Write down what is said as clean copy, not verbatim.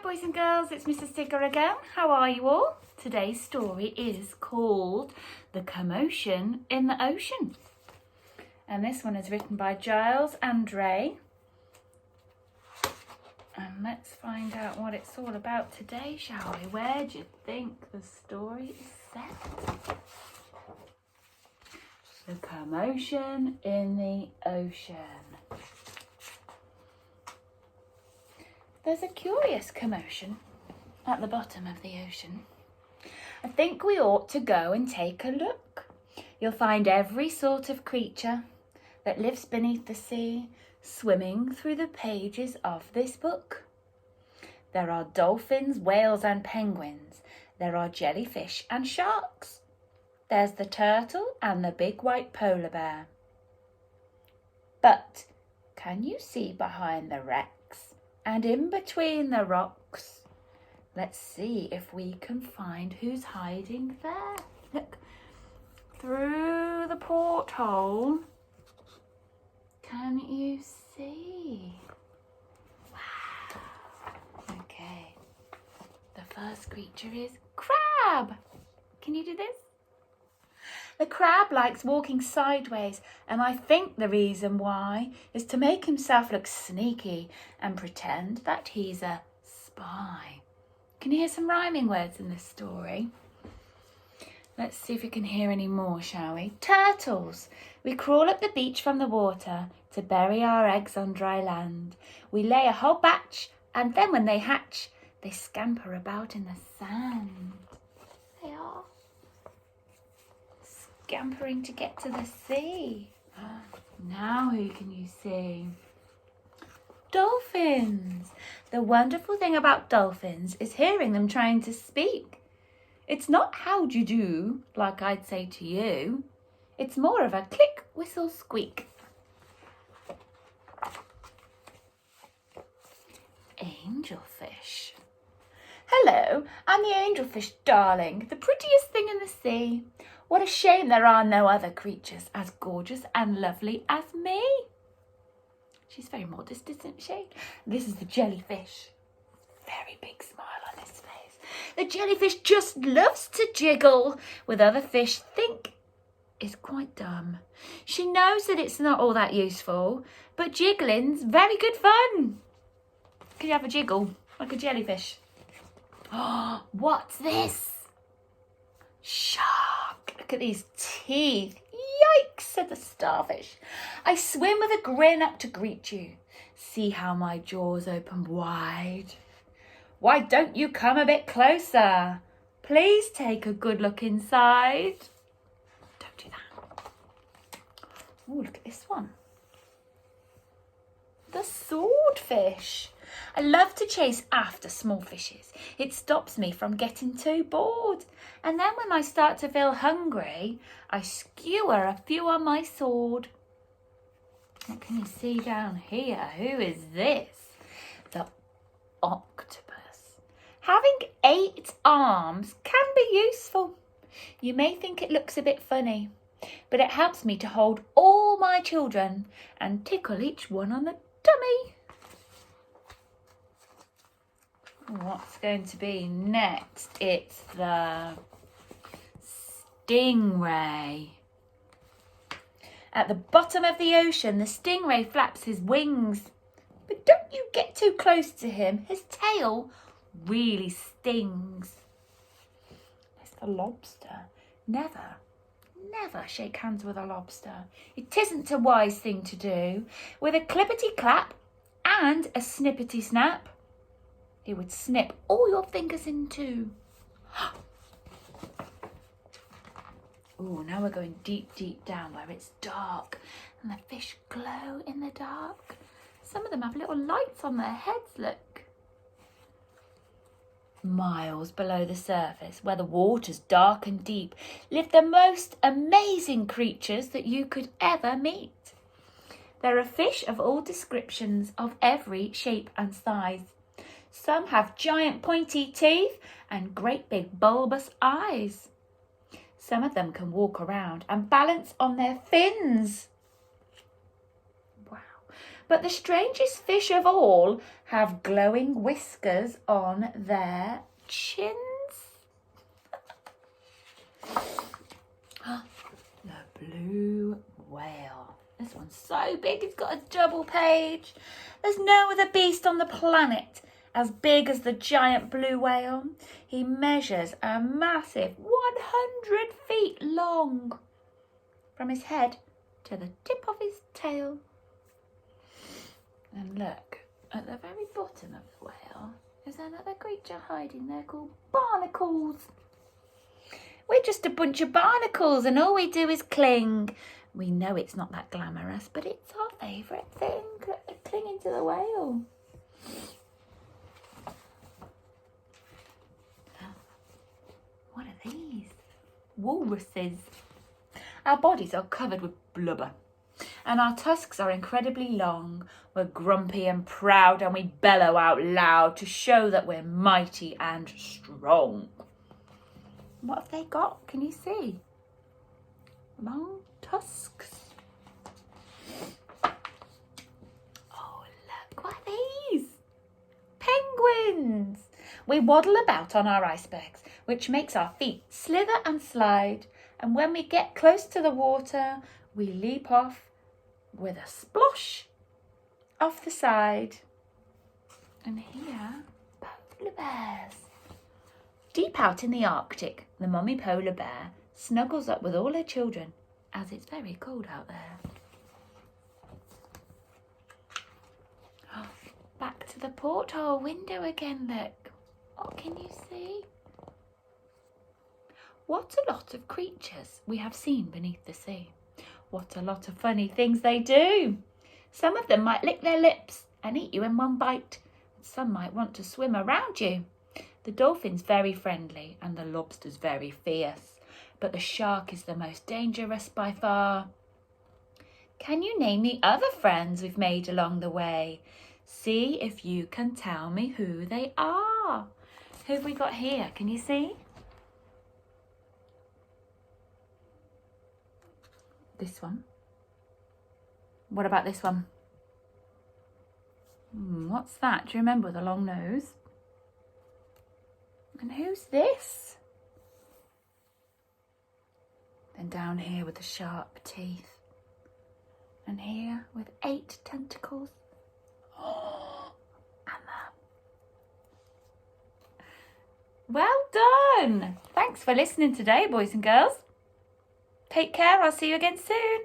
boys and girls, it's Mrs. Digger again. How are you all? Today's story is called The Commotion in the Ocean. And this one is written by Giles and Andreas. And let's find out what it's all about today, shall we? Where do you think the story is set? The Commotion in the Ocean. There's a curious commotion at the bottom of the ocean. I think we ought to go and take a look. You'll find every sort of creature that lives beneath the sea swimming through the pages of this book. There are dolphins, whales and penguins. There are jellyfish and sharks. There's the turtle and the big white polar bear. But can you see behind the wrecks and in between the rocks? Let's see if we can find who's hiding there. Look, through the porthole. Can you see? Wow. Okay. The first creature is crab. Can you do this? The crab likes walking sideways, and I think the reason why is to make himself look sneaky and pretend that he's a spy. Can you hear some rhyming words in this story? Let's see if we can hear any more, shall we? Turtles. We crawl up the beach from the water to bury our eggs on dry land. We lay a whole batch, and then when they hatch, they scamper about in the sand. They are scampering to get to the sea. Now who can you see? Dolphins. The wonderful thing about dolphins is hearing them trying to speak. It's not how do you do, like I'd say to you. It's more of a click, whistle, squeak. Angelfish. Hello, I'm the angelfish, darling, the prettiest thing in the sea. What a shame there are no other creatures as gorgeous and lovely as me. She's very modest, isn't she? This is the jellyfish. Very big smile on his face. The jellyfish just loves to jiggle with other fish. Think is quite dumb. She knows that it's not all that useful, but jiggling's very good fun. Can you have a jiggle like a jellyfish? Oh, what's this? Shark. Look at these teeth. Yikes, said the starfish. I swim with a grin up to greet you. See how my jaws open wide. Why don't you come a bit closer? Please take a good look inside. Don't do that. Oh, look at this one. The swordfish. I love to chase after small fishes. It stops me from getting too bored. And then when I start to feel hungry, I skewer a few on my sword. What can you see down here? Who is this? The octopus. Having 8 arms can be useful. You may think it looks a bit funny, but it helps me to hold all my children and tickle each one on the tummy. What's going to be next? It's the stingray. At the bottom of the ocean, the stingray flaps his wings. But don't you get too close to him. His tail really stings. There's the lobster. Never shake hands with a lobster. It isn't a wise thing to do. With a clippity clap and a snippety snap, he would snip all your fingers in two. Oh, now we're going deep, deep down where it's dark and the fish glow in the dark. Some of them have little lights on their heads, look. Miles below the surface, where the water's dark and deep, live the most amazing creatures that you could ever meet. There are fish of all descriptions, of every shape and size. Some have giant pointy teeth and great big bulbous eyes. Some of them can walk around and balance on their fins. Wow. But the strangest fish of all have glowing whiskers on their chins. The blue whale. This one's so big, it's got a double page. There's no other beast on the planet as big as the giant blue whale. He measures a massive 100 feet long from his head to the tip of his tail. And look, at the very bottom of the whale is another creature hiding there called barnacles. We're just a bunch of barnacles and all we do is cling. We know it's not that glamorous, but it's our favourite thing, clinging to the whale. What are these? Walruses. Our bodies are covered with blubber and our tusks are incredibly long. We're grumpy and proud and we bellow out loud to show that we're mighty and strong. What have they got? Can you see? Long tusks. Oh, look, what are these? Penguins. We waddle about on our icebergs, which makes our feet slither and slide. And when we get close to the water, we leap off with a splosh off the side. And here, polar bears. Deep out in the Arctic, the mummy polar bear snuggles up with all her children as it's very cold out there. Oh, back to the porthole window again, look. What can you see? What a lot of creatures we have seen beneath the sea. What a lot of funny things they do. Some of them might lick their lips and eat you in one bite. Some might want to swim around you. The dolphin's very friendly and the lobster's very fierce, but the shark is the most dangerous by far. Can you name the other friends we've made along the way? See if you can tell me who they are. Who have we got here? Can you see? This one. What about this one? What's that? Do you remember the long nose? And who's this? Then down here with the sharp teeth. And here with 8 tentacles. Well done! Thanks for listening today, boys and girls. Take care, I'll see you again soon.